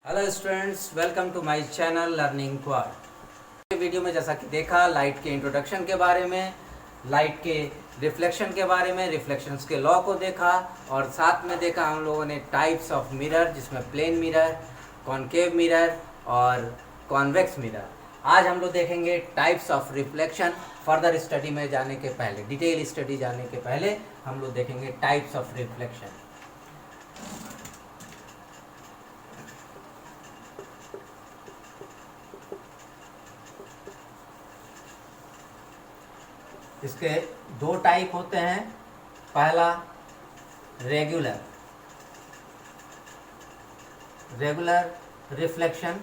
Hello students, welcome to my channel Learning Quad. Video में जैसा कि देखा, लाइट के इंट्रोडक्शन के बारे में, लाइट के रिफ्लेक्शन के बारे में, रिफ्लेक्शंस के लॉ को देखा और साथ में देखा हम लोगों ने टाइप्स ऑफ मिरर, जिसमें प्लेन मिरर, कॉनकेव मिरर और कॉन्वेक्स मिरर। आज हम लोग देखेंगे types of reflection. Further study में जाने के पहले, डिटेल स्टडी जाने के पहले हम लोग देखेंगे टाइप्स ऑफ रिफ्लेक्शन। इसके दो टाइप होते हैं। पहला रेगुलर रिफ्लेक्शन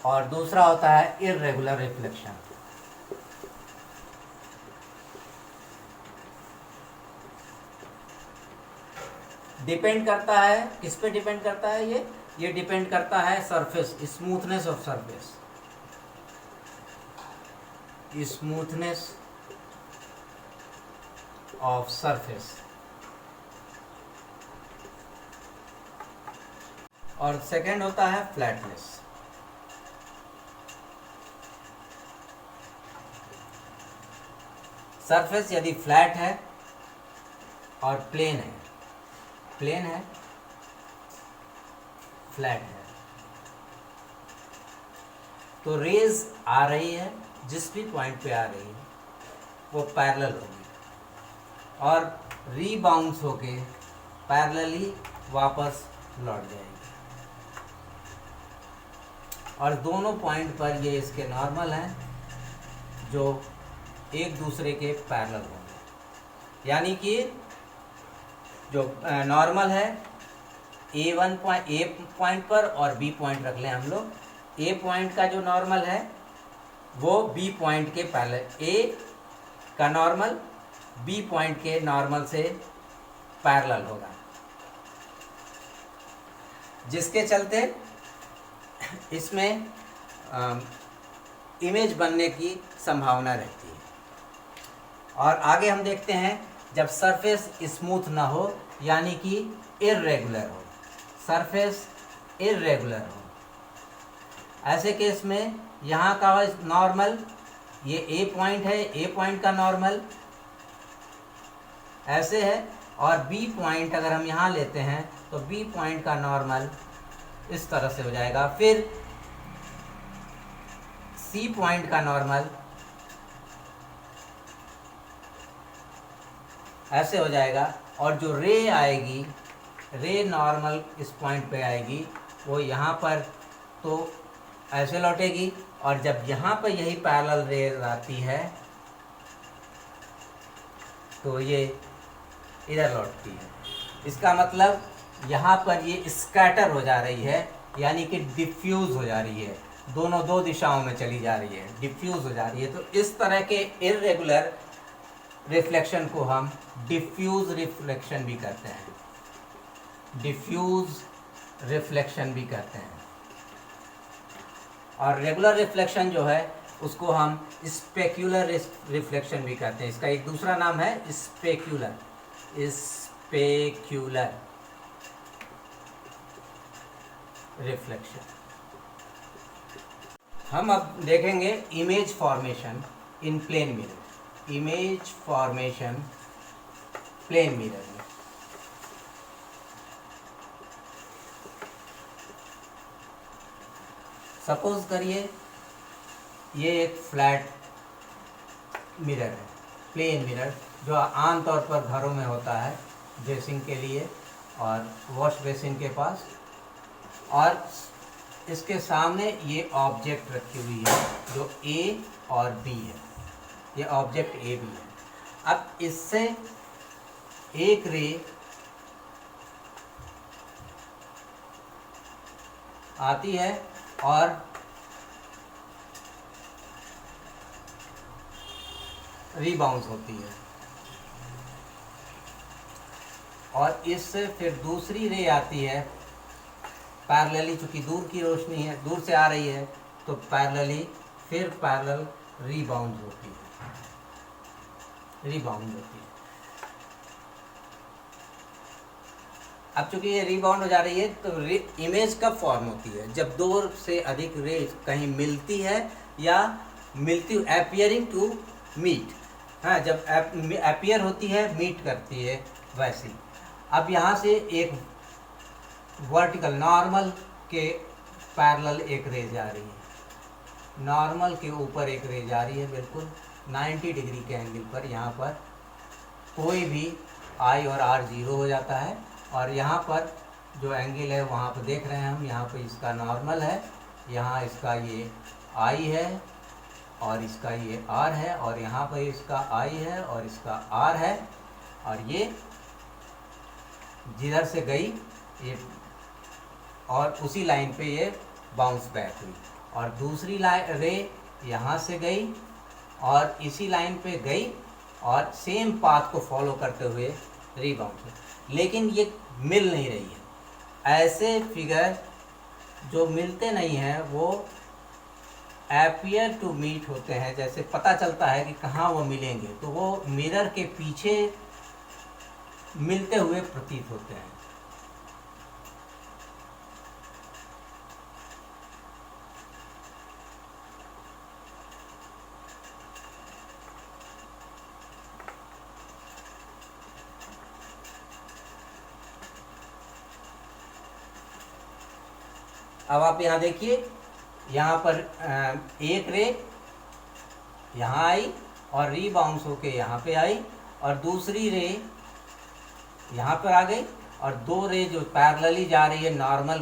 और दूसरा होता है इर्रेगुलर रिफ्लेक्शन। डिपेंड करता है, किस पे डिपेंड करता है? ये डिपेंड करता है surface, smoothness of surface, smoothness of surface. और सेकंड होता है फ्लैटनेस। सरफेस यदि फ्लैट है और प्लेन है, फ्लैट है, तो रेज आ रही है, जिस भी पॉइंट पे आ रही है वो पैरेलल होगी और रीबाउंस होके पैरेलली वापस लौट जाएगी। और दोनों पॉइंट पर ये इसके नॉर्मल हैं, जो एक दूसरे के पैरेलल होंगे। यानी कि जो नॉर्मल है ए पॉइंट पर और बी पॉइंट रख लें हम लोग। ए पॉइंट का जो नॉर्मल है वो बी पॉइंट के पैरेलल, ए का नॉर्मल बी पॉइंट के नॉर्मल से पैरेलल होगा, जिसके चलते इसमें इमेज बनने की संभावना रहती है। और आगे हम देखते हैं, जब सरफेस स्मूथ ना हो, यानी कि इर्रेगुलर हो, सरफेस इर्रेगुलर हो, ऐसे केस में यहाँ का नॉर्मल, ये ए पॉइंट है, ए पॉइंट का नॉर्मल ऐसे है, और बी पॉइंट अगर हम यहाँ लेते हैं तो बी पॉइंट का नॉर्मल इस तरह से हो जाएगा। फिर सी पॉइंट का नॉर्मल ऐसे हो जाएगा, और जो रे आएगी, रे नॉर्मल इस पॉइंट पे आएगी, वो यहाँ पर तो ऐसे लौटेगी, और जब यहाँ पर यही पैरेलल रे आती है तो ये इधर लौटती है। इसका मतलब यहाँ पर ये स्कैटर हो जा रही है, यानी कि डिफ्यूज हो जा रही है, दोनों दो दिशाओं में चली जा रही है, डिफ्यूज हो जा रही है। तो इस तरह के इर्रेगुलर रिफ्लेक्शन को हम डिफ्यूज रिफ्लेक्शन भी कहते हैं, डिफ्यूज रिफ्लेक्शन भी कहते हैं। और रेगुलर रिफ्लेक्शन जो है उसको हम स्पेक्युलर रिफ्लेक्शन भी कहते हैं। इसका एक दूसरा नाम है स्पेक्युलर रिफ्लेक्शन। हम अब देखेंगे image formation in plane mirror, image formation plane mirror में। सपोज करिए ये एक फ्लैट मिरर है, प्लेन मिरर, जो आमतौर पर घरों में होता है ड्रेसिंग के लिए और वॉश बेसिन के पास, और इसके सामने ये ऑब्जेक्ट रखी हुई है जो ए और बी है, ये ऑब्जेक्ट ए बी है। अब इससे एक रे आती है और रीबाउंस होती है, और इससे फिर दूसरी रे आती है पैरेलली, चूंकि दूर की रोशनी है, दूर से आ रही है, तो पैरेलली फिर पैरेलल रीबाउंड होती है। अब चूंकि ये रीबाउंड हो जा रही है तो इमेज कब फॉर्म होती है, जब दो से अधिक रे कहीं मिलती है या मिलती अपियरिंग टू मीट। हाँ, जब अपियर होती है, मीट करती है, वैसी। अब यहाँ से एक वर्टिकल नॉर्मल के पैरेलल एक रे जा रही है, नॉर्मल के ऊपर एक रे जा रही है बिल्कुल 90 डिग्री के एंगल पर। यहाँ पर कोई भी आई और आर जीरो हो जाता है, और यहाँ पर जो एंगल है वहाँ पर देख रहे हैं हम, यहाँ पर इसका नॉर्मल है, यहाँ इसका ये आई है और इसका ये आर है, और यहाँ पर इसका आई है और इसका आर है, और ये जिधर से गई ये और उसी लाइन पे ये बाउंस बैक हुई, और दूसरी लाइन रे यहाँ से गई और इसी लाइन पे गई और सेम पाथ को फॉलो करते हुए रीबाउंड हुई, लेकिन ये मिल नहीं रही है। ऐसे फिगर जो मिलते नहीं हैं वो एपियर टू मीट होते हैं। जैसे पता चलता है कि कहाँ वो मिलेंगे, तो वो मिरर के पीछे मिलते हुए प्रतीत होते हैं। अब आप यहाँ देखिए, यहाँ पर एक रे यहाँ आई और रीबाउंस होके यहाँ पे आई, और दूसरी रे यहाँ पर आ गई, और दो रे जो पैरेलली जा रही है नॉर्मल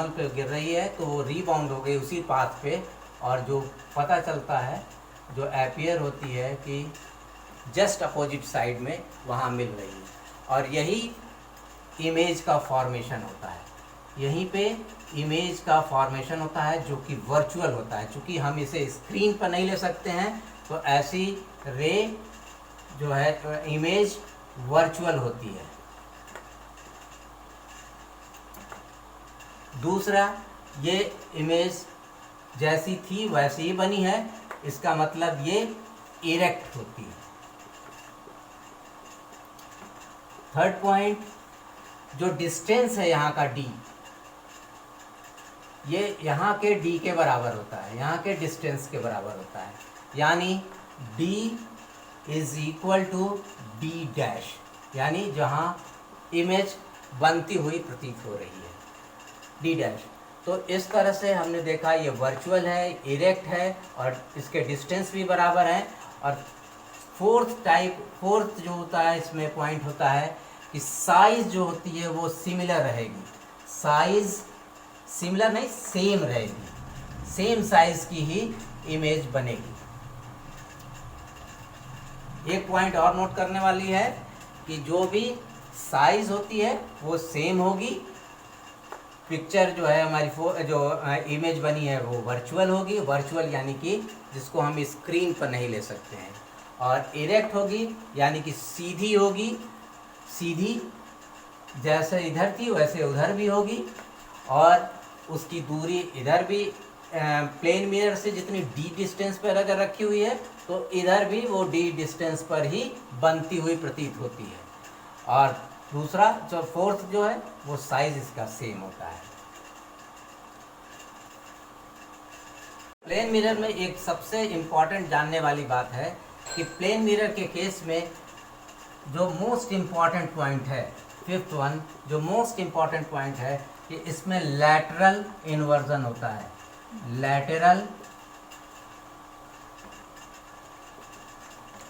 पे गिर रही है, तो वो रीबाउंड हो गई उसी पाथ पे। और जो पता चलता है, जो एपियर होती है कि जस्ट अपोजिट साइड में वहाँ मिल रही है, और यही इमेज का फॉर्मेशन होता है। यहीं पे इमेज का फॉर्मेशन होता है जो कि वर्चुअल होता है। चूँकि हम इसे स्क्रीन पर नहीं ले सकते हैं, तो ऐसी रे जो है इमेज वर्चुअल होती है। दूसरा, ये इमेज जैसी थी वैसी ही बनी है, इसका मतलब ये इरेक्ट होती है। थर्ड पॉइंट, जो डिस्टेंस है यहाँ का d, ये यहाँ के d के बराबर होता है, यहाँ के डिस्टेंस के बराबर होता है, यानी d is equal to d dash, यानी जहाँ इमेज बनती हुई प्रतीत हो रही है, d डैश। तो इस तरह से हमने देखा ये वर्चुअल है, इरेक्ट है, और इसके डिस्टेंस भी बराबर है। और फोर्थ जो होता है इसमें पॉइंट होता है कि साइज जो होती है वो सिमिलर रहेगी। साइज सिमिलर नहीं, सेम रहेगी, सेम साइज की ही इमेज बनेगी। एक पॉइंट और नोट करने वाली है कि जो भी साइज होती है वो सेम होगी। पिक्चर जो है हमारी जो इमेज बनी है वो वर्चुअल होगी, वर्चुअल यानी कि जिसको हम स्क्रीन पर नहीं ले सकते हैं। और इरेक्ट होगी यानी कि सीधी होगी, सीधी जैसे इधर थी वैसे उधर भी होगी, और उसकी दूरी इधर भी प्लेन मिरर से जितनी d डिस्टेंस पर अगर रखी हुई है तो इधर भी वो d डिस्टेंस पर ही बनती हुई प्रतीत होती है। और दूसरा जो फोर्थ जो है वो साइज इसका सेम होता है। प्लेन मिरर में एक सबसे इम्पॉर्टेंट जानने वाली बात है कि प्लेन मिरर के केस में जो मोस्ट इम्पॉर्टेंट पॉइंट है, फिफ्थ वन, जो मोस्ट इम्पॉर्टेंट पॉइंट है कि इसमें लैटरल इन्वर्जन होता है। लैटरल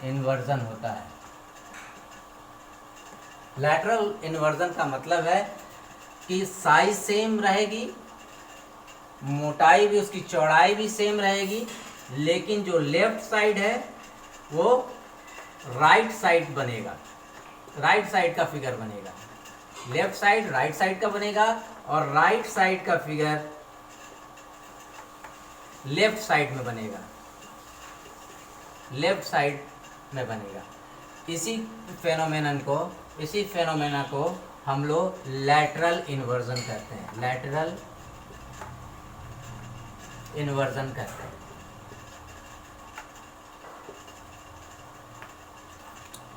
इन्वर्जन होता है। लैटरल इन्वर्जन का मतलब है कि साइज सेम रहेगी, मोटाई भी, उसकी चौड़ाई भी सेम रहेगी, लेकिन जो लेफ्ट साइड है वो राइट साइड बनेगा, राइट साइड का फिगर बनेगा। लेफ्ट साइड राइट साइड का बनेगा, और राइट साइड का फिगर लेफ्ट साइड में बनेगा, लेफ्ट साइड में बनेगा। इसी फेनोमेना को हम लोग लैटरल इन्वर्जन कहते हैं, लैटरल इन्वर्जन कहते हैं।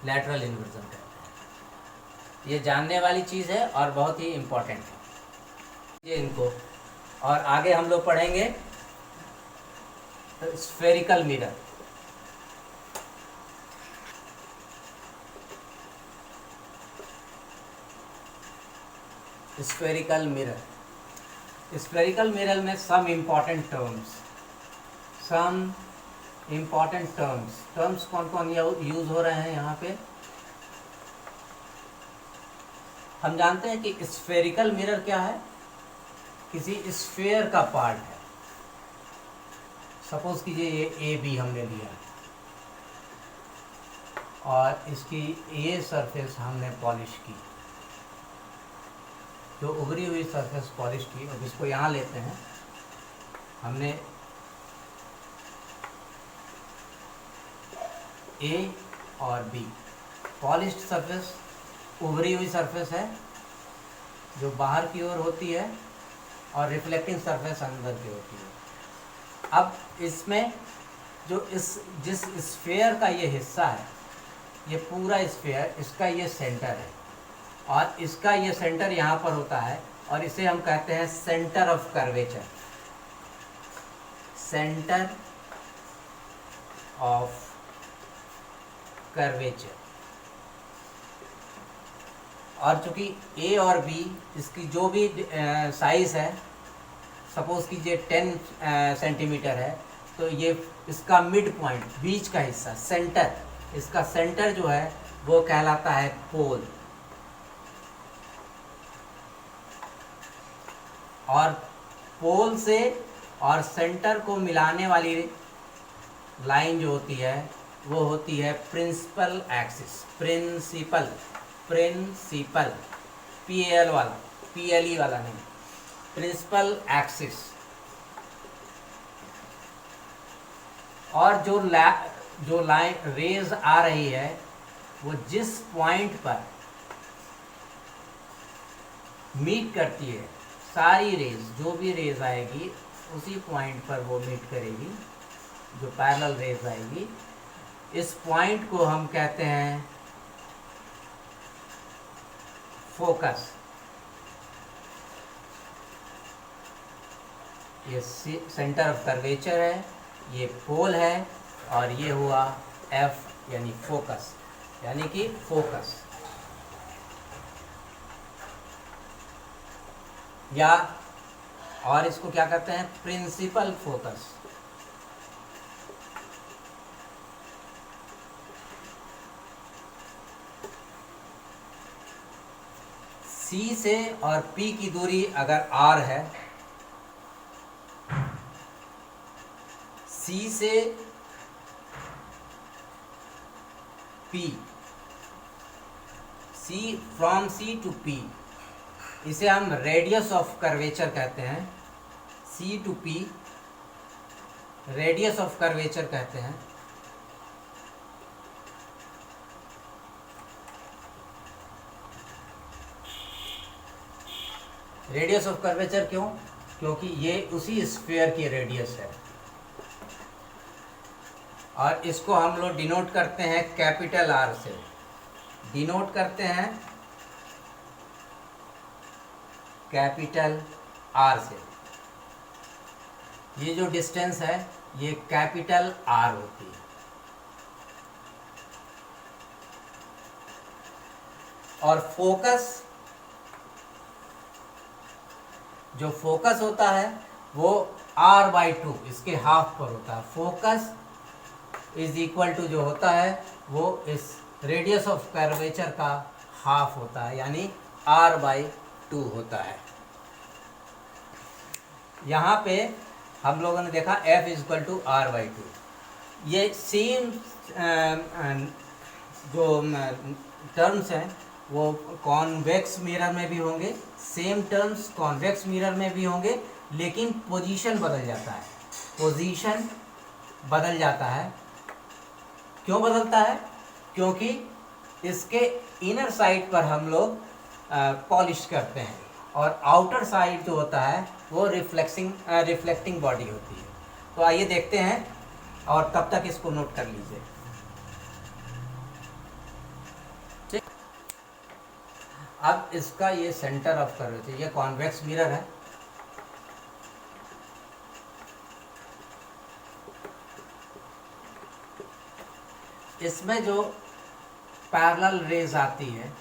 लैटरल इन्वर्जन कहते हैं। ये जानने वाली चीज़ है और बहुत ही इम्पोर्टेंट है ये इनको। और आगे हम लोग पढ़ेंगे spherical mirror. Spherical mirror, spherical mirror में सम इम्पॉर्टेंट टर्म्स कौन कौन यूज हो रहे हैं यहाँ पे। हम जानते हैं कि स्फेरिकल मिरर क्या है, किसी स्फेयर का पार्ट है। सपोज कीजिए ये ए बी हमने लिया और इसकी ये सरफेस हमने पॉलिश की, जो उभरी हुई सरफेस पॉलिश की, और इसको यहाँ लेते हैं हमने ए और बी। पॉलिश्ड सरफेस उभरी हुई सरफेस है जो बाहर की ओर होती है और रिफ्लेक्टिंग सरफेस अंदर की होती है। अब इसमें जो जिस स्फेयर का ये हिस्सा है, ये पूरा स्फेयर, इसका ये सेंटर है और इसका ये सेंटर यहाँ पर होता है और इसे हम कहते हैं centre of curvature. Centre of curvature. और चूंकि ए और बी इसकी जो भी साइज है, सपोज कीजिए 10 सेंटीमीटर है, तो ये इसका मिड पॉइंट, बीच का हिस्सा, सेंटर, इसका सेंटर जो है वो कहलाता है पोल। और पोल से और सेंटर को मिलाने वाली लाइन जो होती है वो होती है प्रिंसिपल एक्सिस। प्रिंसिपल PAL वाला, PLE वाला नहीं, प्रिंसिपल एक्सिस। और जो लाइन रेज आ रही है वो जिस पॉइंट पर मीट करती है, सारी रेज, जो भी रेज आएगी उसी पॉइंट पर वो मीट करेगी, जो पैरेलल रेज आएगी। इस पॉइंट को हम कहते हैं फोकस। ये सेंटर ऑफ कर्वेचर है, ये पोल है, और ये हुआ F यानी फोकस, यानी कि फोकस। या और इसको क्या कहते हैं, प्रिंसिपल फोकस। C से और P की दूरी अगर R है, C से P, from C to P, इसे हम रेडियस ऑफ कर्वेचर कहते हैं। C to P radius of curvature कहते हैं। रेडियस ऑफ कर्वेचर क्यों? क्योंकि ये उसी स्फीयर की रेडियस है। और इसको हम लोग डिनोट करते हैं कैपिटल R से, डिनोट करते हैं कैपिटल R से। ये जो डिस्टेंस है ये कैपिटल R होती है। और फोकस, जो फोकस होता है वो R/2 इसके हाफ पर होता है। फोकस इज इक्वल टू जो होता है वो इस रेडियस ऑफ कर्वेचर का हाफ होता है, यानी R/2 होता है। यहाँ पे हम लोगों ने देखा F is equal to R/2। ये सेम जो टर्म्स हैं वो कॉन्वेक्स मिरर में भी होंगे, सेम टर्म्स कॉन्वेक्स मिरर में भी होंगे, लेकिन पोजीशन बदल जाता है। पोजीशन बदल जाता है। क्यों बदलता है? क्योंकि इसके इनर साइड पर हम लोग पॉलिश करते हैं और आउटर साइड जो होता है वो रिफ्लेक्टिंग बॉडी होती है। तो आइए देखते हैं और तब तक इसको नोट कर लीजिए। अब इसका ये सेंटर ऑफ कर्वेचर, ये कॉन्वेक्स मिरर है। इसमें जो पैरेलल रेज आती है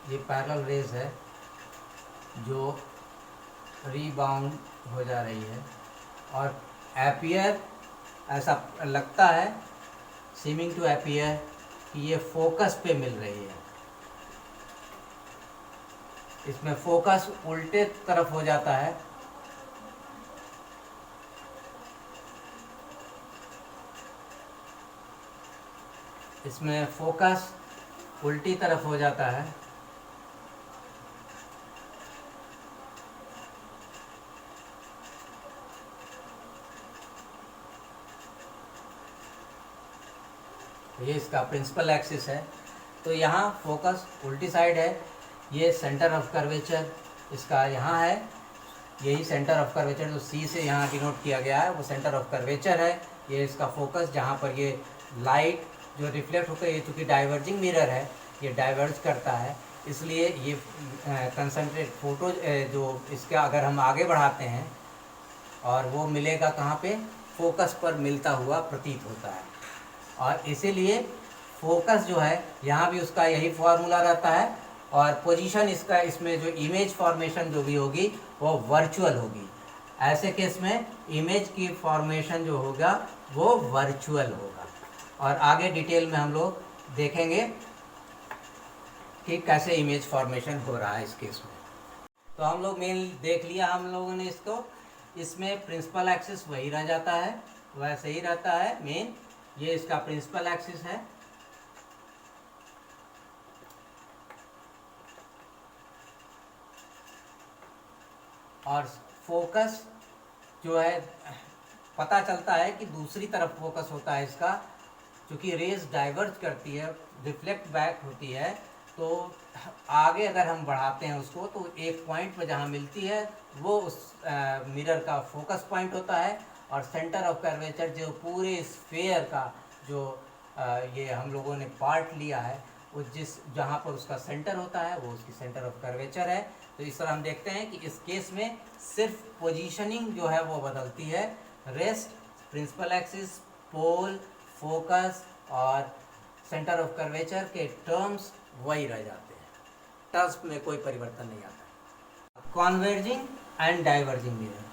ये पैरेलल रेज है जो रीबाउंड हो जा रही है और अपीयर, ऐसा लगता है, सीमिंग टू अपीयर कि ये फोकस पे मिल रही है। इसमें फोकस उल्टे तरफ हो जाता है, इसमें फोकस उल्टी तरफ हो जाता है। ये इसका प्रिंसिपल एक्सिस है। तो यहाँ फोकस उल्टी साइड है, ये सेंटर ऑफ कर्वेचर इसका यहाँ है, यही सेंटर ऑफ कर्वेचर जो सी से यहाँ डिनोट किया गया है वो सेंटर ऑफ कर्वेचर है। ये इसका फोकस जहाँ पर ये लाइट जो रिफ्लेक्ट होकर, ये चूँकि डाइवर्जिंग मिरर है, ये डाइवर्ज करता है, इसलिए ये कंसंट्रेट फोटो जो इसका अगर हम आगे बढ़ाते हैं और वो मिलेगा कहाँ पे, फोकस पर मिलता हुआ प्रतीत होता है। और इसीलिए फोकस जो है यहाँ भी उसका यही फॉर्मूला रहता है और पोजीशन इसका, इसमें जो इमेज फॉर्मेशन जो भी होगी वो वर्चुअल होगी। ऐसे केस में इमेज की फॉर्मेशन जो होगा वो वर्चुअल होगा और आगे डिटेल में हम लोग देखेंगे कि कैसे इमेज फॉर्मेशन हो रहा है इस केस में। तो हम लोग मेन देख लिया हम लोगों ने इसको, इसमें प्रिंसिपल एक्सिस वही रह जाता है, वैसे ही रहता है मेन। ये इसका प्रिंसिपल एक्सिस है और फोकस जो है पता चलता है कि दूसरी तरफ फोकस होता है इसका, क्योंकि रेज डाइवर्ज करती है, रिफ्लेक्ट बैक होती है। तो आगे अगर हम बढ़ाते हैं उसको तो एक पॉइंट पर जहाँ मिलती है वो उस मिरर का फोकस पॉइंट होता है और सेंटर ऑफ कर्वेचर जो पूरे स्फेयर का जो ये हम लोगों ने पार्ट लिया है वो जहाँ पर उसका सेंटर होता है वो उसकी सेंटर ऑफ कर्वेचर है। तो इस तरह हम देखते हैं कि इस केस में सिर्फ पोजीशनिंग जो है वो बदलती है, रेस्ट, प्रिंसिपल एक्सिस, पोल, फोकस और सेंटर ऑफ कर्वेचर के टर्म्स वही रह जाते हैं, टर्म्स में कोई परिवर्तन नहीं आता। Converging and diverging mirror.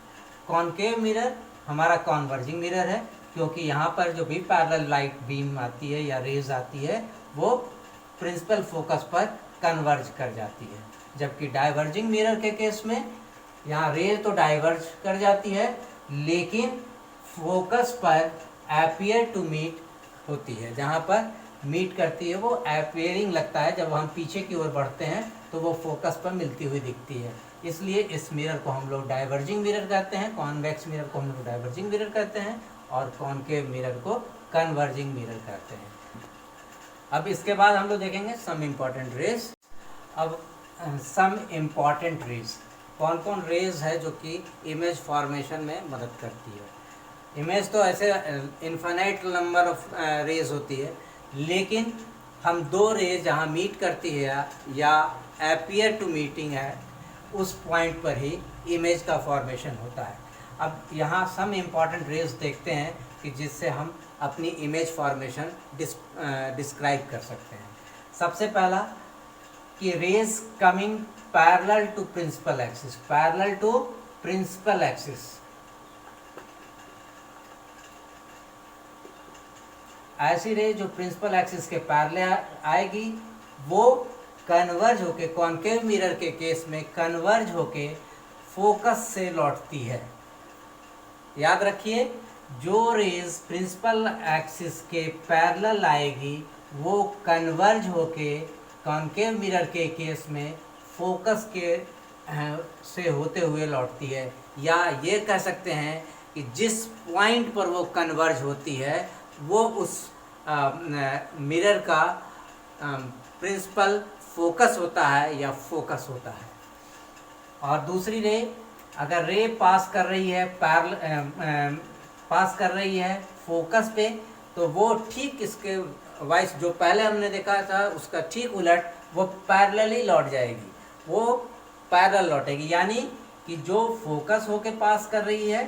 Concave mirror हमारा कॉन्वर्जिंग मिरर है क्योंकि यहाँ पर जो भी पैरेलल लाइट बीम आती है या रेज आती है वो प्रिंसिपल फोकस पर कन्वर्ज कर जाती है, जबकि डाइवर्जिंग मिरर के केस में यहाँ रेज तो डाइवर्ज कर जाती है लेकिन फोकस पर अपीयर टू मीट होती है, जहाँ पर मीट करती है वो अपीयरिंग लगता है, जब हम पीछे की ओर बढ़ते हैं तो वो फोकस पर मिलती हुई दिखती है। इसलिए इस मिरर को हम लोग डाइवर्जिंग मिरर कहते हैं, कॉन्वेक्स मिरर को हम लोग डाइवर्जिंग मिरर कहते हैं और कॉनकेव मिरर को कन्वर्जिंग मिरर कहते हैं। अब इसके बाद हम लोग देखेंगे सम इम्पॉर्टेंट रेज। अब सम इम्पॉर्टेंट रेज, कौन कौन रेज है जो कि इमेज फॉर्मेशन में मदद करती है। इमेज तो ऐसे इन्फिनाइट नंबर ऑफ रेज होती है, लेकिन हम दो रेज जहाँ मीट करती है या अपीयर टू मीटिंग है उस पॉइंट पर ही इमेज का फॉर्मेशन होता है। अब यहाँ सम इम्पॉर्टेंट रेज देखते हैं कि जिससे हम अपनी इमेज फॉर्मेशन डिस्क्राइब कर सकते हैं। सबसे पहला कि rays coming parallel to principal axis, parallel to principal axis. ऐसी रे जो प्रिंसिपल एक्सिस के पैरेलल आएगी वो कन्वर्ज होके, कॉनकेव मिरर के केस में कन्वर्ज होके फोकस से लौटती है। याद रखिए, जो रेज प्रिंसिपल एक्सिस के पैरेलल आएगी वो कन्वर्ज होके कॉनकेव मिरर के केस में फोकस के से होते हुए लौटती है। या ये कह सकते हैं कि जिस पॉइंट पर वो कन्वर्ज होती है वो उस मिरर का प्रिंसिपल फोकस होता है या फोकस होता है। और दूसरी रे, अगर रे पास कर रही है पास कर रही है फोकस पे, तो वो ठीक इसके वाइस जो पहले हमने देखा था उसका ठीक उलट वो पैरेलली लौट जाएगी, वो पैरेलल लौटेगी, यानी कि जो फोकस होके पास कर रही है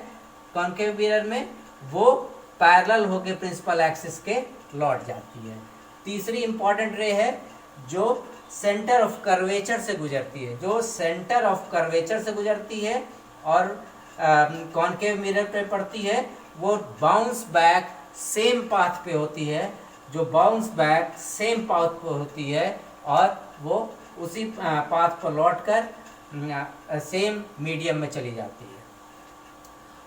कॉन्केव मिरर में वो पैरेलल होके प्रिंसिपल एक्सिस के लौट जाती है। तीसरी इंपॉर्टेंट रे है जो सेंटर ऑफ कर्वेचर से गुजरती है, जो सेंटर ऑफ कर्वेचर से गुजरती है और कॉन्केव मिरर पे पड़ती है, वो बाउंस बैक सेम पाथ पे होती है, जो बाउंस बैक सेम पाथ पे होती है और वो उसी पाथ पर लौटकर सेम मीडियम में चली जाती है।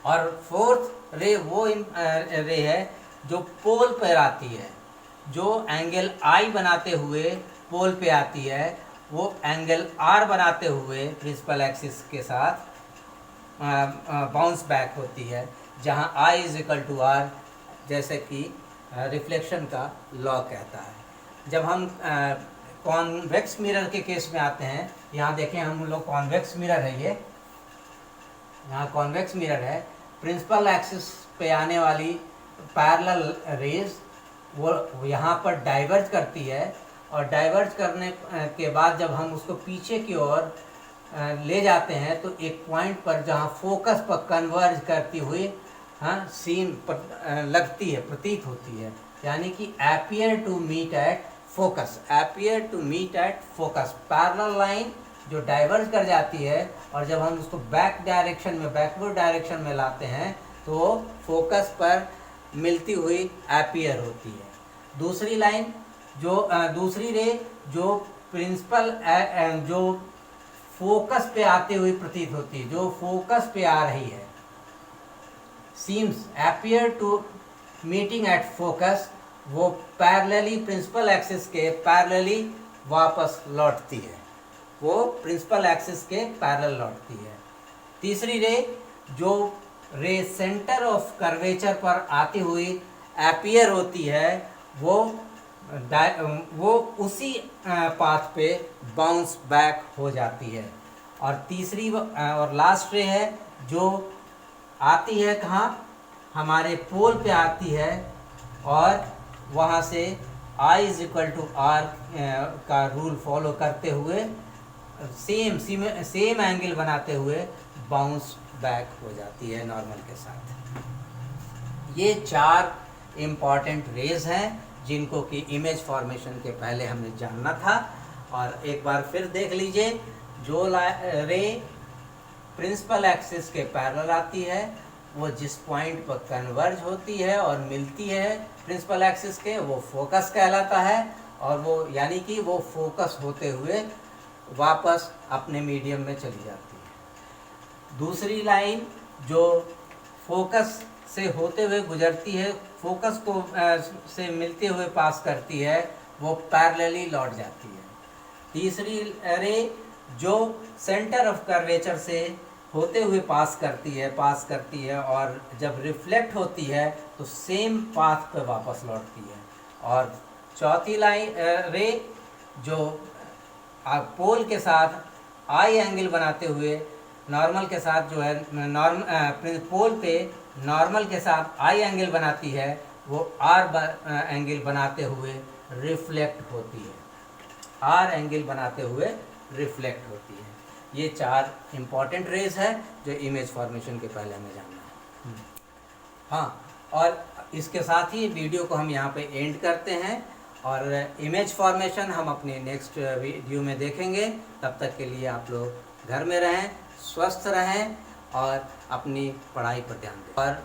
और फोर्थ रे वो रे है जो पोल पर आती है, जो एंगल आई बनाते हुए पोल पे आती है, वो एंगल आर बनाते हुए प्रिंसिपल एक्सिस के साथ बाउंस बैक होती है, जहाँ I is equal to are, जैसे कि रिफ्लेक्शन का लॉ कहता है। जब हम कॉन्वेक्स मिरर के केस में आते हैं, यहाँ देखें हम लोग कॉन्वेक्स मिरर है, ये यहाँ कॉन्वेक्स मिरर है, प्रिंसिपल एक्सिस पे आने वाली पैरेलल रेज वो यहाँ पर डाइवर्ज करती है, और डाइवर्ज करने के बाद जब हम उसको पीछे की ओर ले जाते हैं तो एक पॉइंट पर जहाँ फोकस पर कन्वर्ज करती हुई सीन पर लगती है, प्रतीत होती है, यानी कि appear to meet at focus, appear to meet at focus, parallel line जो डाइवर्ज कर जाती है और जब हम उसको बैक डायरेक्शन में, बैकवर्ड डायरेक्शन में लाते हैं तो फोकस पर मिलती हुई अपीयर होती है। दूसरी लाइन जो दूसरी रे जो प्रिंसिपल जो फोकस पे आते हुए प्रतीत होती है, जो फोकस पे आ रही है, seems appear to meeting at focus, वो पैरेलली प्रिंसिपल एक्सिस के पैरेलली वापस लौटती है, वो प्रिंसिपल एक्सिस के पैरेलल लौटती है। तीसरी रे जो रे सेंटर ऑफ कर्वेचर पर आती हुई अपीयर होती है, वो उसी पाथ पे बाउंस बैक हो जाती है। और तीसरी और लास्ट रे है जो आती है कहाँ, हमारे पोल पे आती है और वहाँ से I is equal to R का रूल फॉलो करते हुए सेम एंगल बनाते हुए बाउंस बैक हो जाती है नॉर्मल के साथ। ये 4 इम्पॉर्टेंट रेज हैं जिनको कि इमेज फॉर्मेशन के पहले हमें जानना था। और एक बार फिर देख लीजिए, जो रे प्रिंसिपल एक्सिस के पैरेलल आती है वो जिस पॉइंट पर कन्वर्ज होती है और मिलती है प्रिंसिपल एक्सिस के, वो फोकस कहलाता है, और वो यानी कि वो फोकस होते हुए वापस अपने मीडियम में चली जाती है। दूसरी लाइन जो फोकस से होते हुए गुजरती है, फोकस को से मिलते हुए पास करती है, वो पैरेलली लौट जाती है। तीसरी रे जो सेंटर ऑफ कर्वेचर से होते हुए पास करती है और जब रिफ्लेक्ट होती है तो सेम पाथ पर वापस लौटती है। और चौथी लाइन रे जो पोल के साथ आई एंगल बनाते हुए नॉर्मल के साथ जो है पोल पे नॉर्मल के साथ आई एंगल बनाती है, वो आर एंगल बनाते हुए रिफ्लेक्ट होती है, आर एंगल बनाते हुए रिफ्लेक्ट होती है। ये 4 इम्पॉर्टेंट रेज है जो इमेज फॉर्मेशन के पहले हमें जानना है। हाँ, और इसके साथ ही वीडियो को हम यहाँ पे एंड करते हैं और इमेज फॉर्मेशन हम अपने नेक्स्ट वीडियो में देखेंगे। तब तक के लिए आप लोग घर में रहें, स्वस्थ रहें और अपनी पढ़ाई पर ध्यान दें।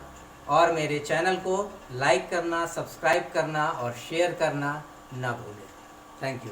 और मेरे चैनल को लाइक करना, सब्सक्राइब करना और शेयर करना ना भूलें। Thank you.